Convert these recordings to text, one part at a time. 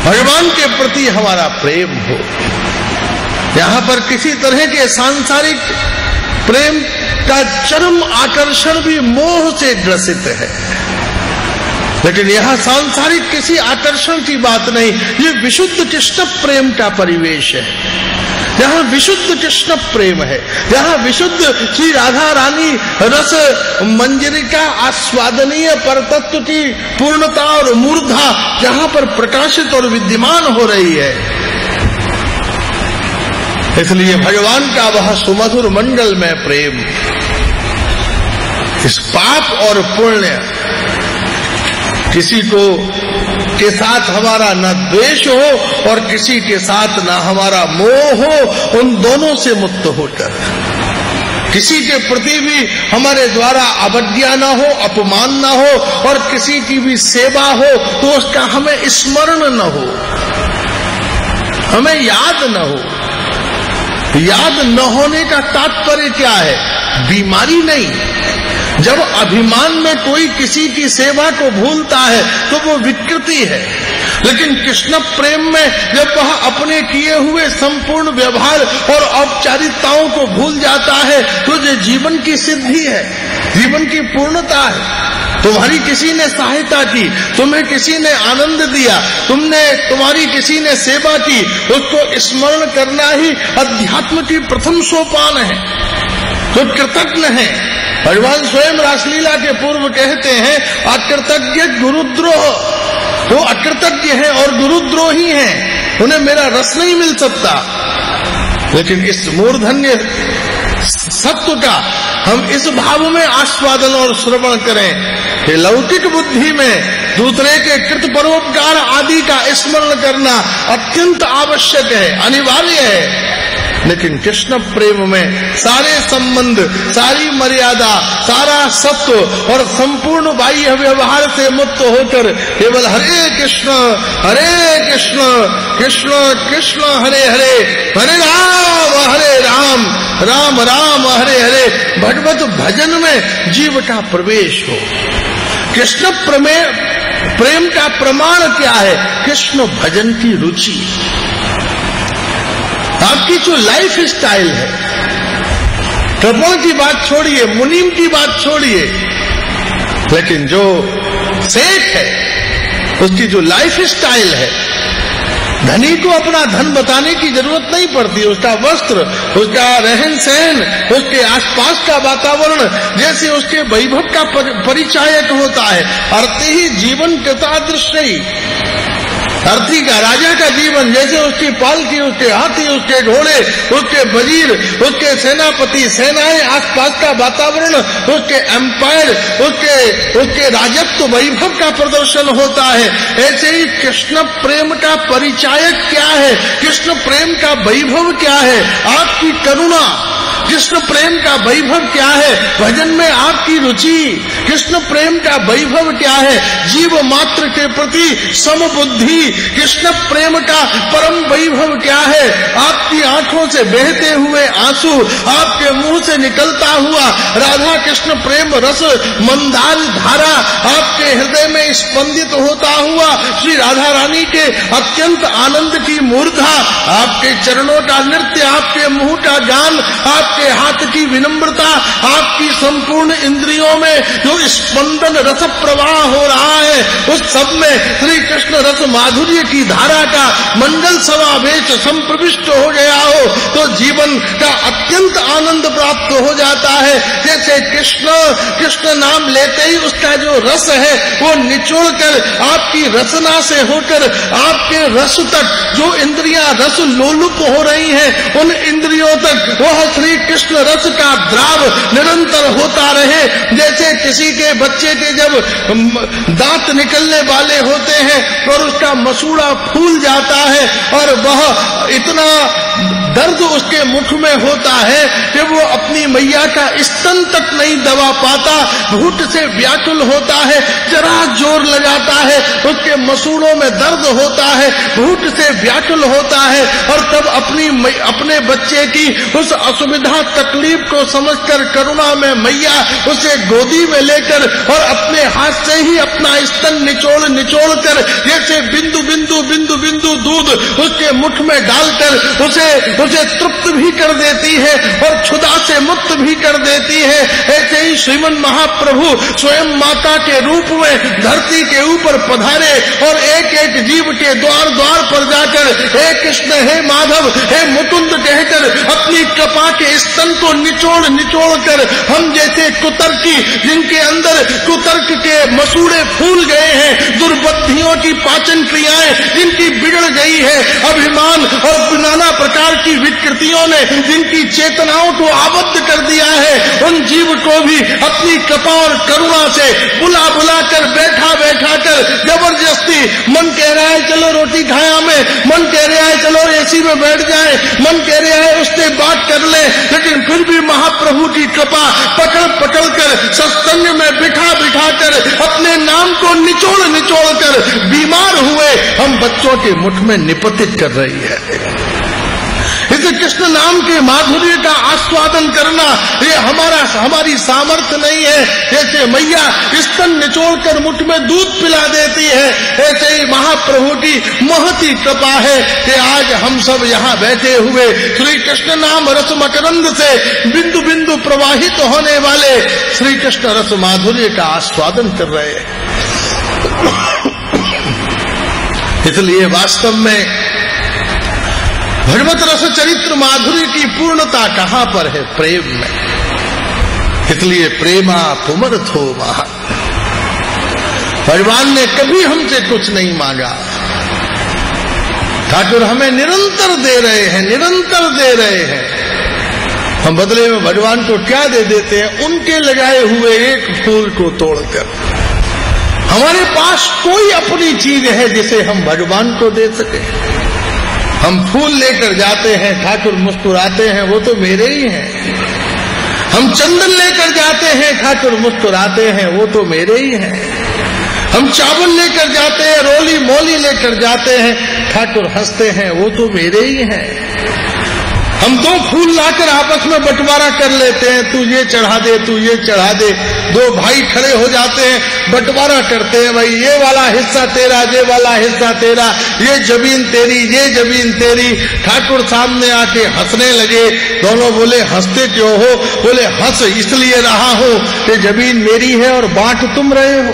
भगवान के प्रति हमारा प्रेम हो। यहां पर किसी तरह के सांसारिक प्रेम का चरम आकर्षण भी मोह से ग्रसित है, लेकिन यहां सांसारिक किसी आकर्षण की बात नहीं, ये विशुद्ध कृष्ण प्रेम का परिवेश है। यहाँ विशुद्ध कृष्ण प्रेम है, यहाँ विशुद्ध श्री राधा रानी रस मंजरिका आस्वादनीय परतत्व की पूर्णता और मूर्धा यहाँ पर प्रकाशित और विद्यमान हो रही है। इसलिए भगवान का वह सुमधुर मंगल में प्रेम, इस पाप और पुण्य किसी को के साथ हमारा न द्वेष हो और किसी के साथ न हमारा मोह हो, उन दोनों से मुक्त होकर किसी के प्रति भी हमारे द्वारा अवज्ञा न हो, अपमान न हो और किसी की भी सेवा हो तो उसका हमें स्मरण न हो, हमें याद न हो। याद न होने का तात्पर्य क्या है? बीमारी नहीं। जब अभिमान में कोई किसी की सेवा को भूलता है तो वो विकृति है, लेकिन कृष्ण प्रेम में जब वह अपने किए हुए संपूर्ण व्यवहार और औपचारिकताओं को भूल जाता है तो ये जीवन की सिद्धि है, जीवन की पूर्णता है। तुम्हारी किसी ने सहायता की, तुम्हें किसी ने आनंद दिया, तुम्हारी किसी ने सेवा की, उसको स्मरण करना ही अध्यात्म की प्रथम सोपान है। तो कृतज्ञ है। भगवान स्वयं रासलीला के पूर्व कहते हैं अकृतज्ञ गुरुद्रोह, वो अकृतज्ञ है और गुरुद्रोही हैं, उन्हें मेरा रस नहीं मिल सकता। लेकिन इस मूर्धन्य सत्व का हम इस भाव में आस्वादन और श्रवण करें कि लौकिक बुद्धि में दूसरे के कृत परोपकार आदि का स्मरण करना अत्यंत आवश्यक है, अनिवार्य है। लेकिन कृष्ण प्रेम में सारे संबंध, सारी मर्यादा, सारा सत्व और संपूर्ण बाह्य व्यवहार से मुक्त होकर केवल हरे कृष्ण कृष्ण कृष्ण हरे हरे, हरे राम राम राम हरे हरे भगवत भजन में जीव का प्रवेश हो। कृष्ण प्रेम का प्रमाण क्या है? कृष्ण भजन की रुचि। आपकी जो लाइफ स्टाइल है, कपड़ों की बात छोड़िए, मुनीम की बात छोड़िए, लेकिन जो सेठ है उसकी जो लाइफ स्टाइल है, धनी को अपना धन बताने की जरूरत नहीं पड़ती। उसका वस्त्र, उसका रहन सहन, उसके आसपास का वातावरण जैसे उसके वैभव का परिचायक होता है। अर्थी ही जीवन कृतादृश्य, अर्थी का, राजा का जीवन जैसे उसकी पालकी, उसके हाथी, उसके घोड़े, उसके वजीर, उसके सेनापति, सेनाएं, आसपास का वातावरण, उसके एम्पायर, उसके राजत्व वैभव का प्रदर्शन होता है। ऐसे ही कृष्ण प्रेम का परिचायक क्या है? कृष्ण प्रेम का वैभव क्या है? आपकी करुणा। कृष्ण प्रेम का वैभव क्या है? भजन में आपकी रुचि। कृष्ण प्रेम का वैभव क्या है? जीव मात्र के प्रति समबुद्धि। कृष्ण प्रेम का परम वैभव क्या है? आपकी आंखों से बहते हुए आंसू, आपके मुंह से निकलता हुआ राधा कृष्ण प्रेम रस मंदार धारा, आपके हृदय में स्पंदित होता हुआ श्री राधा रानी के अत्यंत आनंद की मूर्धा, आपके चरणों का नृत्य, आपके मुंह का गान, आपके हाथ की विनम्रता, आपकी संपूर्ण इंद्रियों में जो स्पंदन रस प्रवाह हो रहा है, उस सब में श्री कृष्ण रस माधुर्य की धारा का मंगल समावेश संप्रविष्ट हो गया हो तो जीवन का अत्यंत आनंद प्राप्त हो जाता है। जैसे कृष्ण नाम लेते ही उसका जो रस है वो निचोड़ कर आपकी रसना से होकर आपके रस तक जो इंद्रियां रस लोलुप हो रही हैं, उन इंद्रियों तक वह श्री कृष्ण रस का द्राव निरंतर होता रहे। जैसे किसी के बच्चे के जब दांत निकलने वाले होते हैं और उसका मसूड़ा फूल जाता है और वह इतना दर्द उसके मुख में होता है कि वो अपनी मैया का स्तन तक नहीं दबा पाता, भूख से व्याकुल होता है, जरा जोर लगाता है उसके मसूड़ों में दर्द होता है, भूख से व्याकुल होता है, और तब अपने बच्चे की उस असुविधा तकलीफ को समझकर करुणा में मैया उसे गोदी में लेकर और अपने हाथ से ही अपना स्तन निचोड़ कर जैसे बिंदु बिंदु बिंदु बिंदु दूध उसके मुख में डालकर उसे तृप्त भी कर देती है और क्षुधा से मुक्त भी कर देती है। ऐसे ही श्रीमन महाप्रभु स्वयं माता के रूप में धरती के ऊपर पधारे और एक एक जीव के द्वार द्वार पर जाकर हे कृष्ण, हे माधव, हे मुकुंद कहकर अपनी कृपा के स्तन को निचोड़ कर हम जैसे कुतर्की, जिनके अंदर कुतर्क के मसूड़े फूल गए हैं, दुर्बुद्धियों की पाचन क्रियाएं जिनकी बिगड़ गई है, अभिमान और नाना प्रकार की विकृतियों ने जिनकी चेतनाओं को आबद्ध कर दिया है, उन जीव को भी अपनी कृपा और करुणा से बुला कर बैठा कर जबरदस्ती, मन कह रहा है चलो रोटी खाया में, मन कह रहा है चलो एसी में बैठ जाए, मन कह रहा है उससे बात कर ले, लेकिन फिर भी महाप्रभु की कृपा पकड़ कर सत्संग में बिठा कर अपने नाम को निचोड़ कर बीमार हुए हम बच्चों के मुठ में निपतित कर रही है। इस कृष्ण नाम के माधुर्य का आस्वादन करना ये हमारी सामर्थ्य नहीं है। जैसे मैया स्तन निचोड़कर मुठ में दूध पिला देती है, ऐसे ही महाप्रभु की महती कृपा है कि आज हम सब यहाँ बैठे हुए श्री कृष्ण नाम रस मकरंद से बिंदु बिंदु प्रवाहित होने वाले श्री कृष्ण रस माधुर्य का आस्वादन कर रहे हैं। इसलिए वास्तव में भगवत रस चरित्र माधुर्य की पूर्णता कहाँ पर है? प्रेम में। इसलिए प्रेमा पुमर्थो महा, भगवान ने कभी हमसे कुछ नहीं मांगा, ठाकुर हमें निरंतर दे रहे हैं। हम बदले में भगवान को क्या दे देते हैं? उनके लगाए हुए एक फूल को तोड़कर। हमारे पास कोई अपनी चीज है जिसे हम भगवान को दे सके? हम फूल लेकर जाते हैं, ठाकुर मुस्कुराते हैं, वो तो मेरे ही हैं। हम चंदन लेकर जाते हैं, ठाकुर मुस्कुराते हैं, वो तो मेरे ही हैं। हम चावल लेकर जाते हैं, रोली मोली लेकर जाते हैं, ठाकुर हंसते हैं, वो तो मेरे ही हैं। हम दो फूल लाकर आपस में बंटवारा कर लेते हैं, तू ये चढ़ा दे, तू ये चढ़ा दे। दो भाई खड़े हो जाते हैं, बंटवारा करते हैं, भाई ये वाला हिस्सा तेरा, ये वाला हिस्सा तेरा, ये जमीन तेरी, ये जमीन तेरी। ठाकुर सामने आके हंसने लगे। दोनों बोले हंसते क्यों हो? बोले हंस इसलिए रहा हूं कि जमीन मेरी है और बांट तुम रहे हो।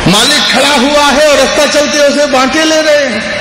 मालिक खड़ा हुआ है और रास्ता चलते उसे बांटे ले रहे हैं।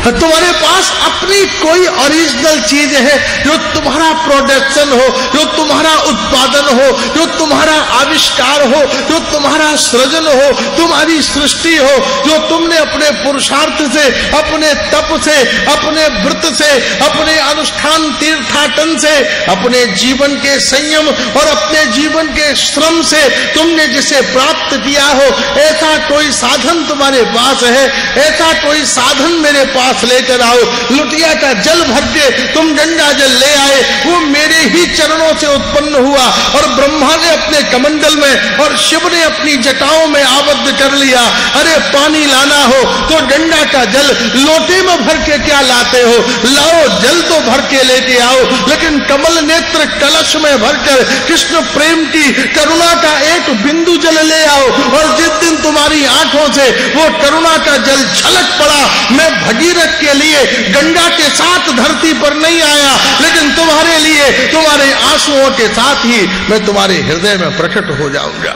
तुम्हारे पास अपनी कोई ओरिजिनल चीज है जो तुम्हारा प्रोडक्शन हो, जो तुम्हारा उत्पादन हो, जो तुम्हारा आविष्कार हो, जो तुम्हारा सृजन हो, तुम्हारी सृष्टि हो, जो तुमने अपने पुरुषार्थ से, अपने तप से, अपने व्रत से, अपने अनुष्ठान तीर्थाटन से, अपने जीवन के संयम और अपने जीवन के श्रम से तुमने जिसे प्राप्त किया हो, ऐसा कोई साधन तुम्हारे पास है, ऐसा कोई साधन मेरे पास लेकर आओ। लुटिया का जल भर के तुम गंगा जल ले आए, वो मेरे ही चरणों से उत्पन्न हुआ और ब्रह्मा ने अपने कमंडल में और शिव ने अपनी जटाओं में आबद्ध कर लिया। अरे पानी लाना हो तो गंगा का जल लोटे में भर के क्या लाते हो? लाओ जल तो भर के लेके आओ, लेकिन कमल नेत्र कलश में भरकर कृष्ण प्रेम की करुणा का एक बिंदु जल ले आओ। और जिस दिन तुम्हारी आंखों से वो करुणा का जल छलक पड़ा, मैं भगीरथ के लिए गंगा के साथ धरती पर नहीं आया, लेकिन तुम्हारे लिए, तुम्हारे आंसुओं के साथ ही मैं तुम्हारे हृदय में प्रकट हो जाऊंगा।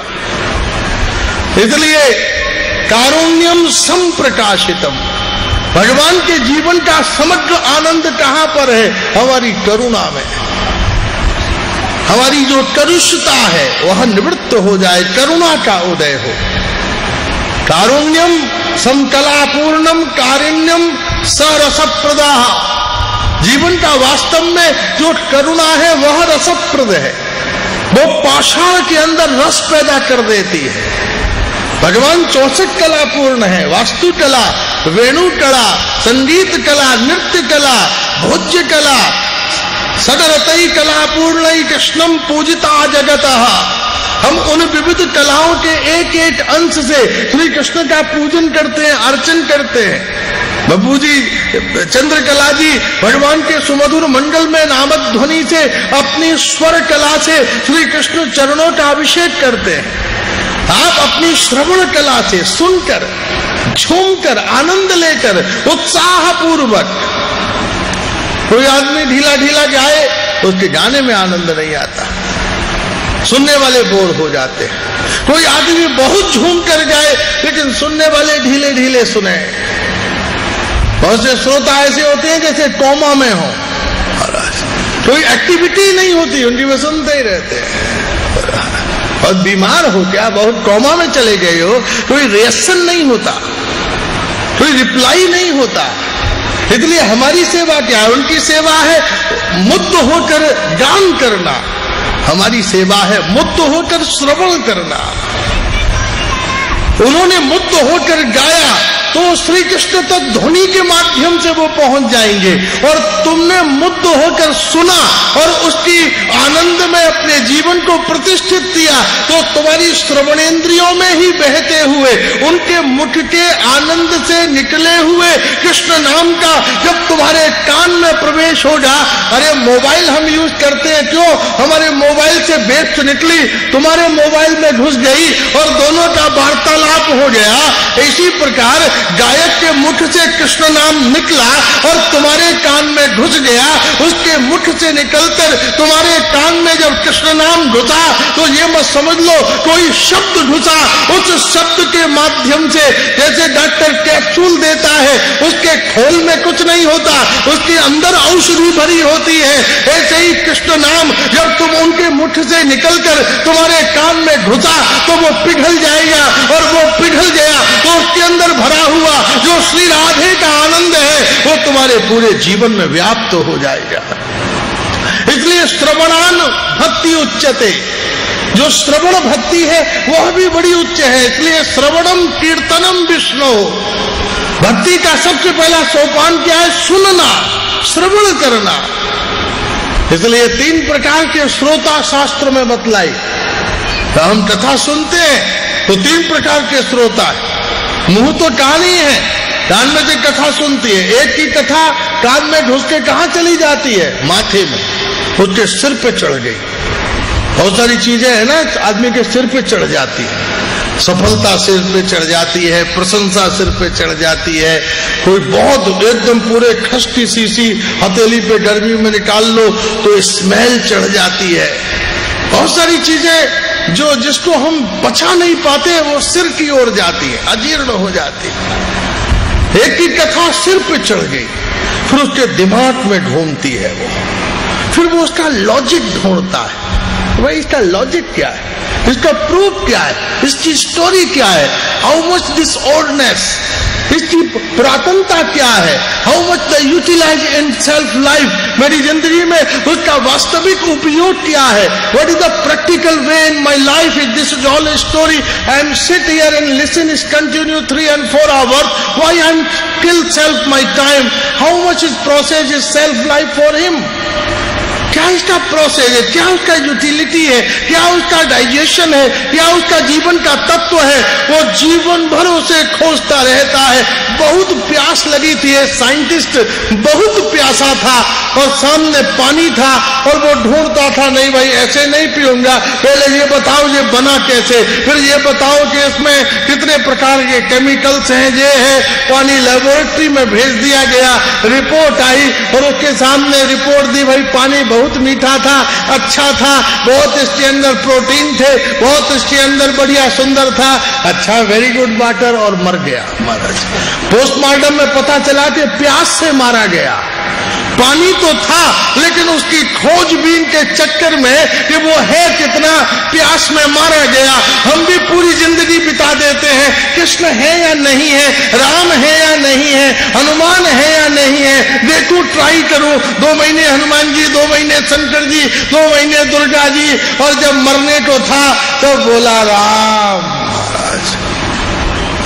इसलिए कारुण्यम संप्रकाशितम, भगवान के जीवन का समग्र आनंद कहां पर है? हमारी करुणा में। हमारी जो करुषता है वह निवृत्त हो जाए, करुणा का उदय हो। कारुण्यम समकलापूर्णम कारुण्यम सरसप्रदाह, जीवन का वास्तव में जो करुणा है वह रसप्रद है, वो पाषाण के अंदर रस पैदा कर देती है। भगवान 64 कलापूर्ण है, वास्तु कला, वेणु कला, संगीत कला, नृत्य कला, भोज्य कला सदरतई कला पूर्णई कृष्णम पूजिता जगतः। हम उन विविध कलाओं के एक एक अंश से श्री कृष्ण का पूजन करते हैं, अर्चन करते हैं। बब्बू जी, चंद्रकला जी भगवान के सुमधुर मंगल में नामक ध्वनि से अपनी स्वर कला से श्री कृष्ण चरणों का अभिषेक करते हैं। आप अपनी श्रवण कला से सुनकर, झूमकर, आनंद लेकर, उत्साह पूर्वक, कोई आदमी ढीला ढीला गाए उसके गाने में आनंद नहीं आता, सुनने वाले बोर हो जाते हैं। कोई आदमी बहुत झूम कर गाए लेकिन सुनने वाले ढीले ढीले सुने। बहुत से श्रोता ऐसे होते हैं जैसे कोमा में हो, कोई एक्टिविटी नहीं होती उनकी, वे सुनते ही रहते हैं। और बीमार हो क्या, बहुत कोमा में चले गए हो, कोई रिएक्शन नहीं होता, कोई रिप्लाई नहीं होता। इसलिए हमारी सेवा क्या है? उनकी सेवा है मुक्त होकर गान करना, हमारी सेवा है मुक्त होकर श्रवण करना। उन्होंने मुक्त होकर गाया तो श्री कृष्ण तक ध्वनि के माध्यम से वो पहुंच जाएंगे, और तुमने मुक्त होकर सुना और उसकी आनंद में अपने जीवन को प्रतिष्ठित किया, तो तुम्हारी श्रवणेंद्रियों में ही बहते हुए उनके मुख के आनंद से निकले हुए कृष्ण नाम का जब तुम्हारे कान में प्रवेश होगा। अरे मोबाइल हम यूज करते हैं, क्यों? हमारे मोबाइल से वेव्स निकली, तुम्हारे मोबाइल में घुस गई और दोनों का वार्तालाप हो गया। इसी प्रकार गायक के मुख से कृष्ण नाम निकला और तुम्हारे कान में घुस गया, उसके मुख से निकलकर तुम्हारे कान में जब कृष्ण नाम घुसा तो ये मत समझ लो कोई शब्द घुसा, उस शब्द के माध्यम से, जैसे डॉक्टर कैप्सूल देता है उसके खोल में कुछ नहीं होता, उसके अंदर औषधि भरी होती है, ऐसे ही कृष्ण नाम जब तुम उनके मुख से निकलकर तुम्हारे कान में घुसा तो वो पिघल जाएगा, और वो पिघल गया तो उसके अंदर भरा हुआ जो श्री राधे का आनंद है वो तुम्हारे पूरे जीवन में व्याप्त हो जाएगा। इसलिए श्रवणान भक्ति उच्चते, जो श्रवण भक्ति है वह भी बड़ी उच्च है। इसलिए श्रवणम कीर्तनम विष्णु, भक्ति का सबसे पहला सोपान क्या है? सुनना, श्रवण करना। इसलिए 3 प्रकार के श्रोता शास्त्र में बतलाई। तो हम कथा सुनते हैं तो 3 प्रकार के श्रोता है। मुंह तो कान ही है, कान में से कथा सुनती है, एक की कथा कान में घुस के कहां चली जाती है? माथे में, उसके सिर पे चढ़ गई। बहुत सारी चीजें है ना आदमी के सिर पे चढ़ जाती है, सफलता सिर पे चढ़ जाती है, प्रशंसा सिर पे चढ़ जाती है, कोई बहुत एकदम पूरे खस की सीसी हथेली पे गर्मी में निकाल लो तो स्मेल चढ़ जाती है। बहुत सारी चीजें जो जिसको हम बचा नहीं पाते वो सिर की ओर जाती है, अजीर्ण हो जाती है। एक की कथा सिर पे चढ़ गई, फिर उसके दिमाग में घूमती है वो, फिर वो उसका लॉजिक ढूंढता है, भाई इसका लॉजिक क्या है, इसका प्रूफ क्या है, इसकी स्टोरी क्या है, हाउ मच दिस ऑर्डनेस, इसकी पुरातनता क्या है, how much the utilise in self life, मेरी जिंदगी में उसका वास्तविक उपयोग क्या है, what is the practical way in my life, is this is all story. I am sit here and listen is continue 3 and 4 hours, why I am kill self my time, how much is process is self life for him, क्या इसका process है, क्या उसका utility है, क्या उसका digestion है, क्या उसका जीवन का तत्व है, वो जीवन भर उसे खोजता रहता है। बहुत प्यास लगी थी, साइंटिस्ट बहुत प्यासा था और सामने पानी था और वो ढूंढता था, नहीं भाई ऐसे नहीं पीऊंगा, पहले ये बताओ ये बना कैसे, फिर ये बताओ कि इसमें कितने प्रकार के केमिकल्स हैं, ये है, पानी लेबोरेटरी में भेज दिया गया, रिपोर्ट आई और उसके सामने रिपोर्ट दी, भाई पानी बहुत मीठा था, अच्छा था, बहुत इसके अंदर प्रोटीन थे, बहुत इसके अंदर बढ़िया सुंदर था, अच्छा वेरी गुड वाटर, और मर गया महाराज। पोस्टमार्टम में पता चला कि प्यास से मारा गया, पानी तो था लेकिन उसकी खोजबीन के चक्कर में कि वो है कितना, प्यास में मारा गया। हम भी पूरी जिंदगी बिता देते हैं, कृष्ण है या नहीं है, राम है या नहीं है, हनुमान है या नहीं है, देखो ट्राई करूं, 2 महीने हनुमान जी, 2 महीने शंकर जी, 2 महीने दुर्गा जी, और जब मरने को था तो बोला राम महाराज।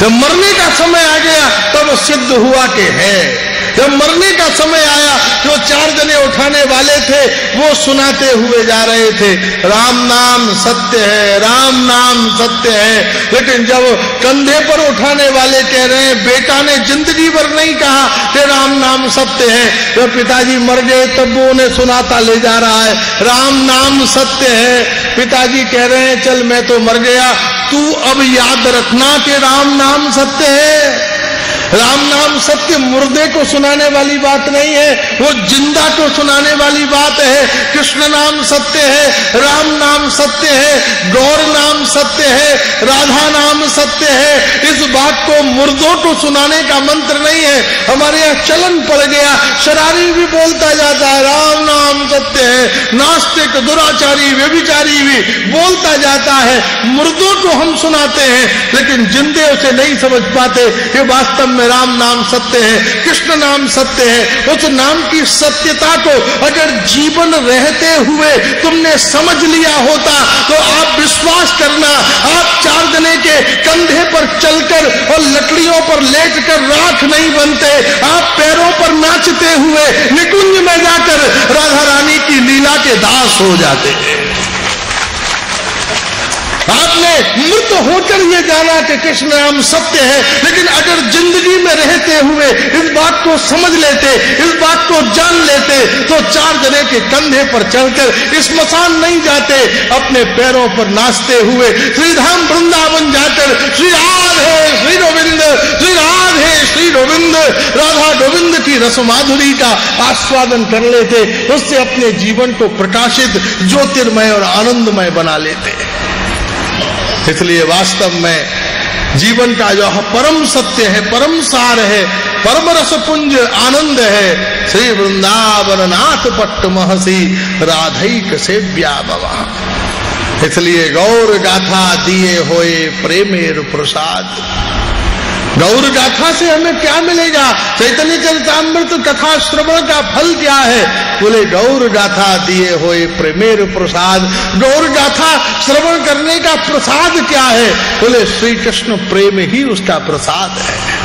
जब मरने का समय आ गया तब सिद्ध हुआ कि है। जब मरने का समय आया, जो 4 जने उठाने वाले थे वो सुनाते हुए जा रहे थे, राम नाम सत्य है, राम नाम सत्य है। लेकिन जब कंधे पर उठाने वाले कह रहे हैं, बेटा ने जिंदगी भर नहीं कहा कि राम नाम सत्य है, जब पिताजी मर गए तब वो उन्हें सुनाता ले जा रहा है, राम नाम सत्य है। पिताजी कह रहे हैं, चल मैं तो मर गया, तू अब याद रखना कि राम नाम सत्य है। राम नाम सत्य मुर्दे को सुनाने वाली बात नहीं है, वो जिंदा को सुनाने वाली बात है। कृष्ण नाम सत्य है, राम नाम सत्य है, गौर नाम सत्य है, राधा नाम सत्य है। इस बात को मुर्दों को सुनाने का मंत्र नहीं है। हमारे यहाँ चलन पड़ गया, शरारी भी बोलता जाता है राम नाम सत्य है, नास्तिक दुराचारी व्यभिचारी भी बोलता जाता है। मुर्दों को हम सुनाते हैं, लेकिन जिंदे उसे नहीं समझ पाते कि वास्तव में राम नाम सत्य है, कृष्ण नाम सत्य है। उस नाम की सत्यता को अगर जीवन रहते हुए तुमने समझ लिया होता तो आप विश्वास करना, आप 4 जने के कंधे पर चलकर और लकड़ियों पर लेटकर राख नहीं बनते, आप पैरों पर नाचते हुए निकुंज में जाकर राधा रानी की लीला के दास हो जाते हैं। आपने मृत होकर ये जाना कि कृष्ण नाम सत्य है, लेकिन अगर जिंदगी में रहते हुए इस बात को समझ लेते, इस बात को जान लेते, तो 4 जने के कंधे पर चढ़कर स्मशान नहीं जाते, अपने पैरों पर नाचते हुए श्रीधाम वृंदावन जाकर श्री राधे श्री गोविंद, श्री राधे श्री गोविंद, राधा गोविंद की रस माधुरी का आस्वादन कर लेते, उससे अपने जीवन को प्रकाशित, ज्योतिर्मय और आनंदमय बना लेते। इसलिए वास्तव में जीवन का जो परम सत्य है, परम सार है, परम रस पुंज आनंद है, श्री वृंदावन नाथ पट्ट महसी राधिक सेव्या भवा। इसलिए गौर गाथा दिए होए प्रेमेर प्रसाद। गौर गाथा से हमें क्या मिलेगा? चैतन्य चरितामृत कथा श्रवण का फल क्या है? बोले गौर गाथा दिए होए प्रेमेर प्रसाद। गौर गाथा श्रवण करने का प्रसाद क्या है? बोले श्री कृष्ण प्रेम ही उसका प्रसाद है।